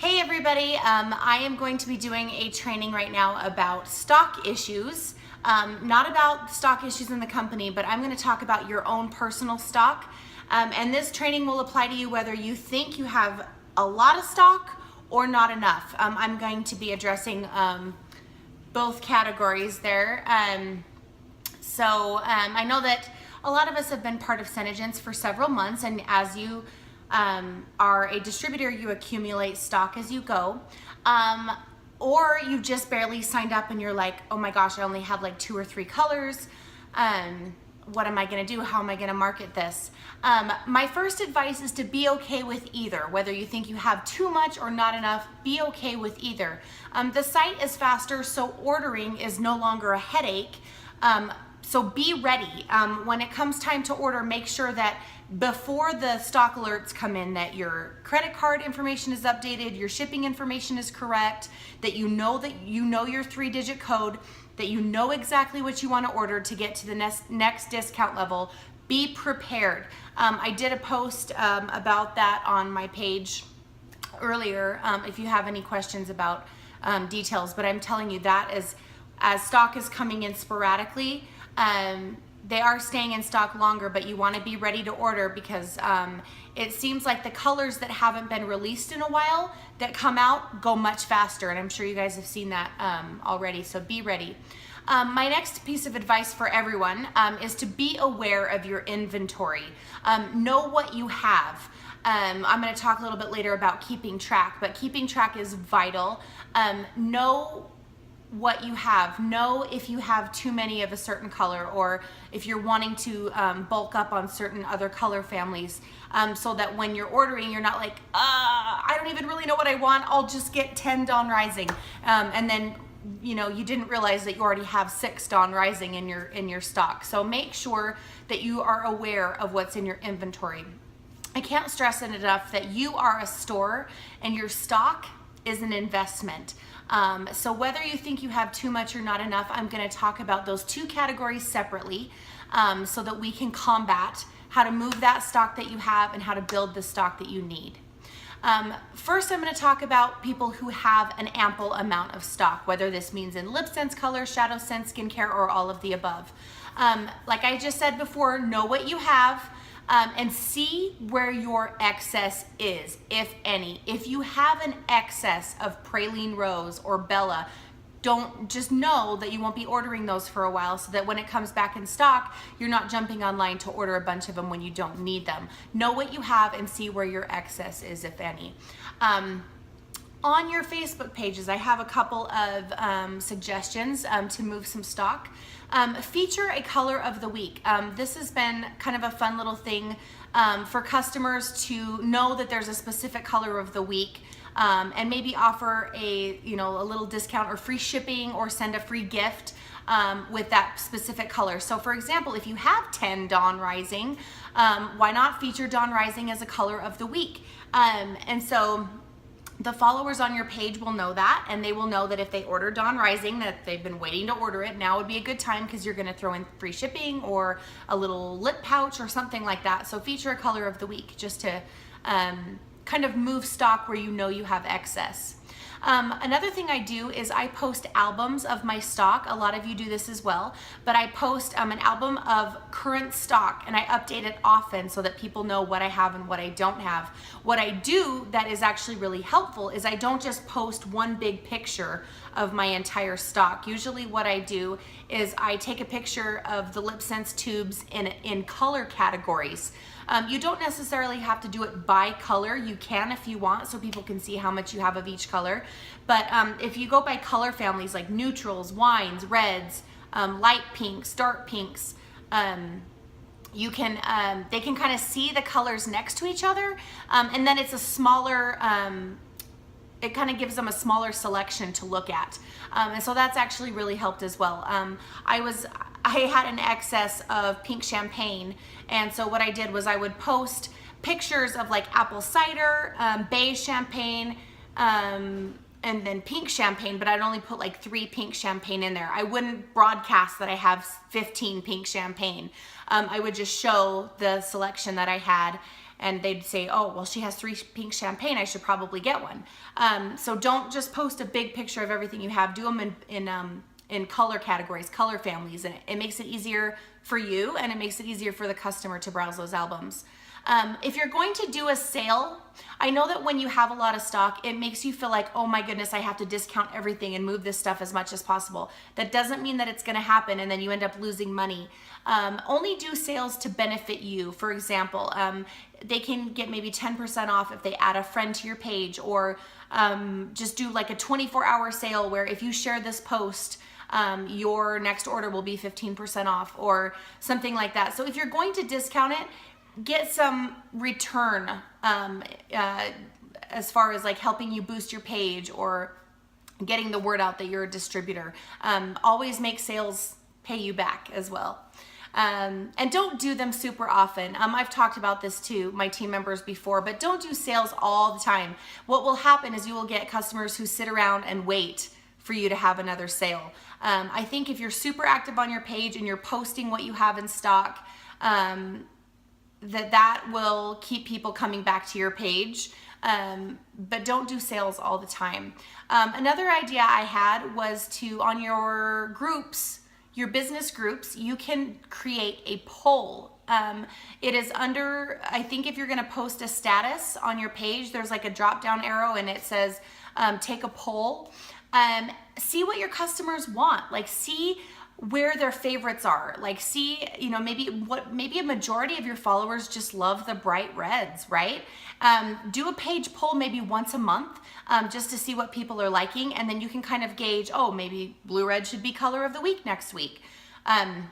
Hey everybody, I am going to be doing a training right now about stock issues. Not about stock issues in the company, but I'm going to talk about your own personal stock. And this training will apply to you whether you think you have a lot of stock or not enough. I'm going to be addressing both categories there. I know that a lot of us have been part of Senegence for several months, and as you are a distributor, you accumulate stock as you go, or you just barely signed up and you're like, oh my gosh, I only have like 2 or 3 colors. What am I gonna do? How am I gonna market this? My first advice is to be okay with either. Whether you think you have too much or not enough, be okay with either. The site is faster, so ordering is no longer a headache. So be ready. When it comes time to order, make sure that before the stock alerts come in that your credit card information is updated, your shipping information is correct, that you know your 3-digit code, that you know exactly what you want to order to get to the next discount level. Be prepared. I did a post about that on my page earlier if you have any questions about details, but I'm telling you that as stock is coming in sporadically, they are staying in stock longer, but you want to be ready to order because it seems like the colors that haven't been released in a while that come out go much faster, and I'm sure you guys have seen that already, so be ready. My next piece of advice for everyone is to be aware of your inventory. Know what you have. I'm going to talk a little bit later about keeping track, but keeping track is vital. Know what you have. Know if you have too many of a certain color, or if you're wanting to bulk up on certain other color families, so that when you're ordering, you're not like, I don't even really know what I want, I'll just get 10 Dawn Rising, and then you didn't realize that you already have 6 Dawn Rising in your stock. So make sure that you are aware of what's in your inventory. I can't stress it enough that you are a store and your stock is an investment. So whether you think you have too much or not enough, I'm going to talk about those 2 categories separately, so that we can combat how to move that stock that you have and how to build the stock that you need. First, I'm going to talk about people who have an ample amount of stock, whether this means in LipSense color, Shadow Sense skincare, or all of the above. Like I just said before, know what you have. And see where your excess is, if any. If you have an excess of Praline Rose or Bella, just know that you won't be ordering those for a while, so that when it comes back in stock, you're not jumping online to order a bunch of them when you don't need them. Know what you have and see where your excess is, if any. On your Facebook pages, I have a couple of suggestions to move some stock. Feature a color of the week. This has been kind of a fun little thing for customers to know that there's a specific color of the week, and maybe offer a little discount or free shipping, or send a free gift with that specific color. So for example, if you have 10 Dawn Rising, why not feature Dawn Rising as a color of the week? And so the followers on your page will know that, and they will know that if they order Dawn Rising, that they've been waiting to order it, now would be a good time, because you're going to throw in free shipping or a little lip pouch or something like that. So feature a color of the week, just to kind of move stock where you know you have excess. Another thing I do is I post albums of my stock. A lot of you do this as well, but I post an album of current stock, and I update it often so that people know what I have and what I don't have. What I do that is actually really helpful is I don't just post one big picture of my entire stock. Usually what I do is I take a picture of the LipSense tubes in color categories. You don't necessarily have to do it by color. You can if you want, so people can see how much you have of each color. But if you go by color families like neutrals, wines, reds, light pinks, dark pinks, they can kind of see the colors next to each other, and then it's a smaller, it kind of gives them a smaller selection to look at. And so that's actually really helped as well. I had an excess of pink champagne, and so what I did was I would post pictures of like apple cider, beige champagne, and then pink champagne, but I'd only put like 3 pink champagne in there. I wouldn't broadcast that I have 15 pink champagne. I would just show the selection that I had, and they'd say, oh, well, she has 3 pink champagne, I should probably get one. So don't just post a big picture of everything you have. Do them in color categories, color families, and it makes it easier for you, and it makes it easier for the customer to browse those albums. If you're going to do a sale, I know that when you have a lot of stock, it makes you feel like, oh my goodness, I have to discount everything and move this stuff as much as possible. That doesn't mean that it's going to happen and then you end up losing money. Only do sales to benefit you. For example, they can get maybe 10% off if they add a friend to your page, or just do like a 24-hour sale where if you share this post, your next order will be 15% off or something like that. So if you're going to discount it, get some return as far as like helping you boost your page or getting the word out that you're a distributor. Always make sales pay you back as well. And don't do them super often. I've talked about this to my team members before, but don't do sales all the time. What will happen is you will get customers who sit around and wait for you to have another sale. I think if you're super active on your page and you're posting what you have in stock, that will keep people coming back to your page, but don't do sales all the time. Another idea I had was to, on your groups, your business groups, you can create a poll. It is under, I think if you're gonna post a status on your page, there's like a drop down arrow and it says take a poll. See what your customers want, like see where their favorites are, like see, you know, maybe a majority of your followers just love the bright reds, right? Do a page poll maybe once a month, just to see what people are liking, and then you can kind of gauge, oh, maybe blue red should be color of the week next week. And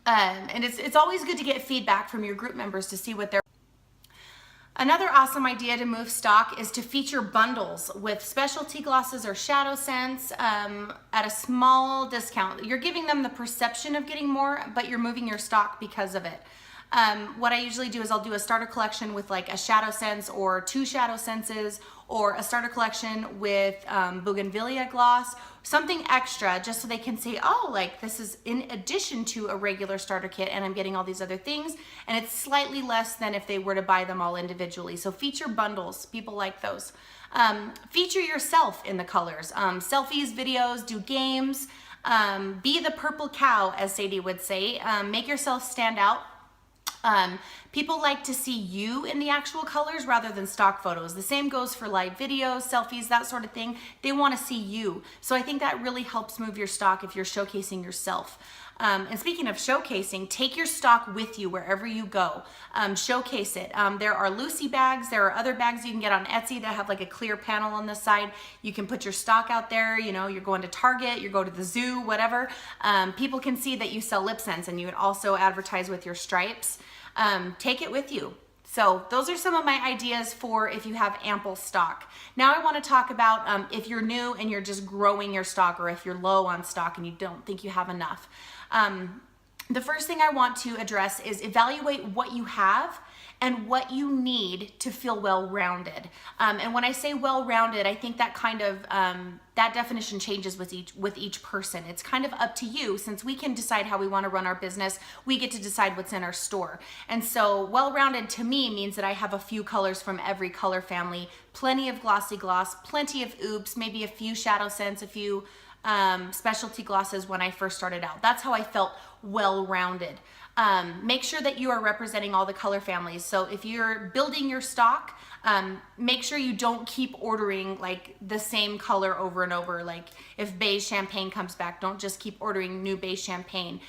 it's always good to get feedback from your group members to see what they're. Another awesome idea to move stock is to feature bundles with specialty glosses or shadow scents at a small discount. You're giving them the perception of getting more, but you're moving your stock because of it. What I usually do is I'll do a starter collection with like a shadow sense or 2 shadow senses, or a starter collection with bougainvillea gloss, something extra, just so they can say, oh, like this is in addition to a regular starter kit and I'm getting all these other things, and it's slightly less than if they were to buy them all individually. So feature bundles, people like those. Feature yourself in the colors. Selfies, videos, do games, be the purple cow, as Sadie would say. Make yourself stand out. People like to see you in the actual colors rather than stock photos. The same goes for live videos, selfies, that sort of thing. They want to see you. So I think that really helps move your stock if you're showcasing yourself. And speaking of showcasing, take your stock with you wherever you go. Showcase it. There are Lucy bags. There are other bags you can get on Etsy that have like a clear panel on the side. You can put your stock out there. You know, you're going to Target, you go to the zoo, whatever. People can see that you sell LipSense, and you would also advertise with your stripes. Take it with you. So those are some of my ideas for if you have ample stock. Now I want to talk about if you're new and you're just growing your stock, or if you're low on stock and you don't think you have enough. The first thing I want to address is evaluate what you have and what you need to feel well-rounded. And when I say well-rounded, I think that kind of, that definition changes with each person. It's kind of up to you. Since we can decide how we want to run our business, we get to decide what's in our store. And so well-rounded to me means that I have a few colors from every color family, plenty of glossy gloss, plenty of oops, maybe a few shadow scents, a few specialty glosses when I first started out. That's how I felt well-rounded. Make sure that you are representing all the color families. So if you're building your stock, make sure you don't keep ordering like the same color over and over. Like if beige champagne comes back, don't just keep ordering new beige champagne.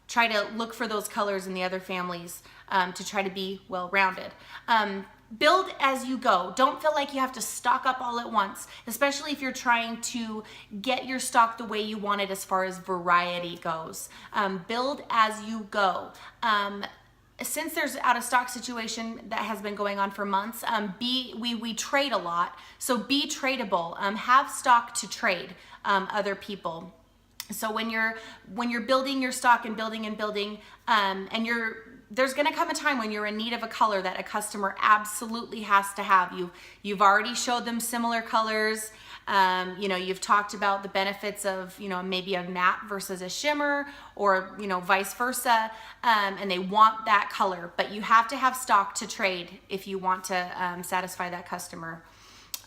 Try to look for those colors in the other families to try to be well-rounded. Build as you go. Don't feel like you have to stock up all at once, especially if you're trying to get your stock the way you want it as far as variety goes. Build as you go. Since there's out of stock situation that has been going on for months, we trade a lot, so be tradable. Have stock to trade other people. So when you're building your stock and building and you're there's going to come a time when you're in need of a color that a customer absolutely has to have. You've already showed them similar colors. You know, you've talked about the benefits of, you know, maybe a matte versus a shimmer, or, you know, vice versa. And they want that color, but you have to have stock to trade if you want to satisfy that customer.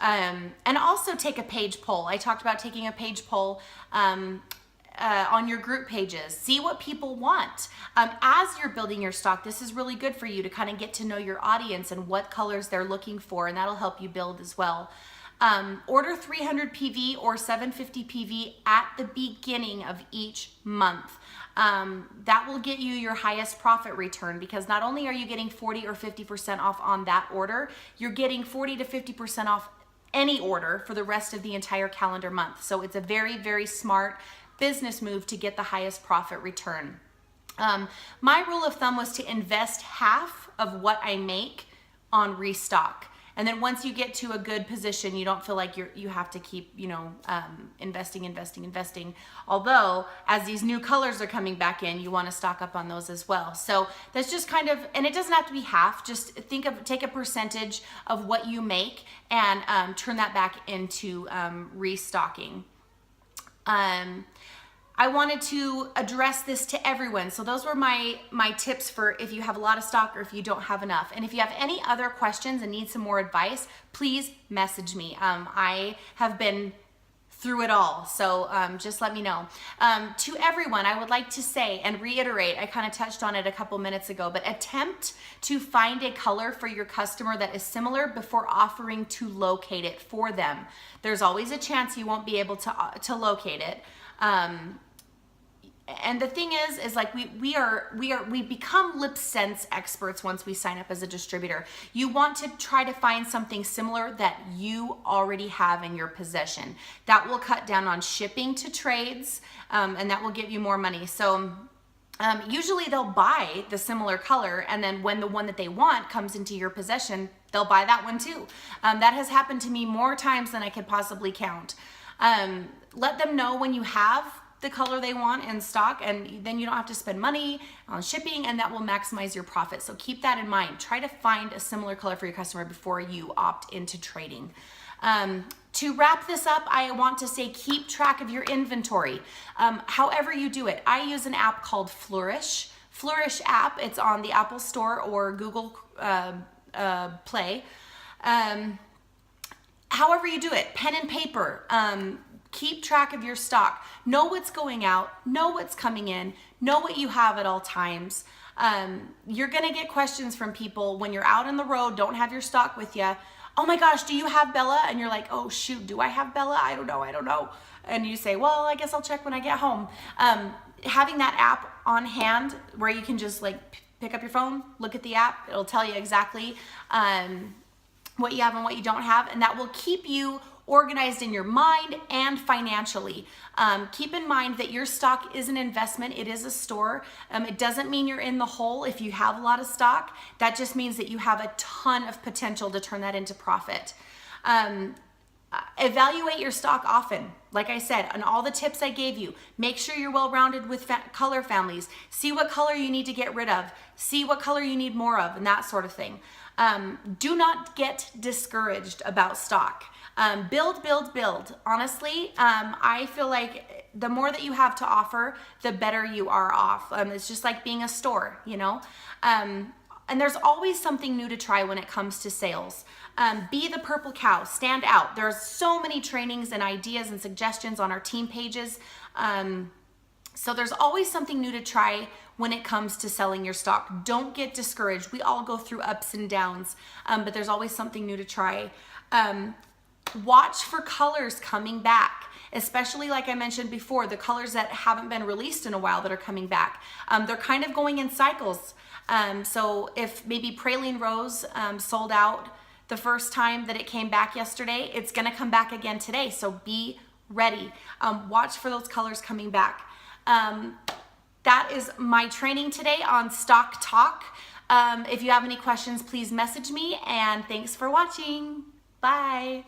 And also take a page poll. I talked about taking a page poll on your group pages. See what people want. As you're building your stock, this is really good for you to kind of get to know your audience and what colors they're looking for, and that'll help you build as well. Order 300 PV or 750 PV at the beginning of each month. That will get you your highest profit return, because not only are you getting 40 or 50% off on that order, you're getting 40 to 50% off any order for the rest of the entire calendar month. So it's a very, very smart business move to get the highest profit return. My rule of thumb was to invest half of what I make on restock. And then once you get to a good position, you don't feel like you have to keep, you know, investing. Although, as these new colors are coming back in, you want to stock up on those as well. So that's just kind of, and it doesn't have to be half. Just take a percentage of what you make and turn that back into restocking. I wanted to address this to everyone. So those were my tips for if you have a lot of stock or if you don't have enough. And if you have any other questions and need some more advice, please message me. I have been through it all, so just let me know. To everyone, I would like to say and reiterate, I kind of touched on it a couple minutes ago, but attempt to find a color for your customer that is similar before offering to locate it for them. There's always a chance you won't be able to locate it. And the thing is like we become LipSense experts once we sign up as a distributor. You want to try to find something similar that you already have in your possession. That will cut down on shipping to trades, and that will give you more money. So usually they'll buy the similar color, and then when the one that they want comes into your possession, they'll buy that one too. That has happened to me more times than I could possibly count. Let them know when you have the color they want in stock, and then you don't have to spend money on shipping, and that will maximize your profit. So keep that in mind. Try to find a similar color for your customer before you opt into trading. To wrap this up, I want to say keep track of your inventory. However you do it. I use an app called Flourish. Flourish app, it's on the Apple Store or Google Play. However you do it, pen and paper. Keep track of your stock. Know what's going out, know what's coming in, know what you have at all times. You're gonna get questions from people when you're out on the road, don't have your stock with you. Oh my gosh, do you have Bella? And you're like, oh shoot, do I have Bella? I don't know. And you say, well, I guess I'll check when I get home. Having that app on hand where you can just like pick up your phone, look at the app, it'll tell you exactly what you have and what you don't have, and that will keep you organized in your mind and financially. Keep in mind that your stock is an investment. It is a store. It doesn't mean you're in the hole if you have a lot of stock. That just means that you have a ton of potential to turn that into profit. Evaluate your stock often. Like I said, on all the tips I gave you, make sure you're well-rounded with color families. See what color you need to get rid of. See what color you need more of, and that sort of thing. Do not get discouraged about stock. Build. Honestly, I feel like the more that you have to offer, the better you are off. It's just like being a store, you know? And there's always something new to try when it comes to sales. Be the purple cow, stand out. There's so many trainings and ideas and suggestions on our team pages. So there's always something new to try when it comes to selling your stock. Don't get discouraged. We all go through ups and downs, but there's always something new to try. Watch for colors coming back, especially like I mentioned before, the colors that haven't been released in a while that are coming back. They're kind of going in cycles. So if maybe Praline Rose sold out the first time that it came back yesterday, it's gonna come back again today. So be ready. Watch for those colors coming back. That is my training today on Stock Talk. If you have any questions, please message me, and thanks for watching. Bye.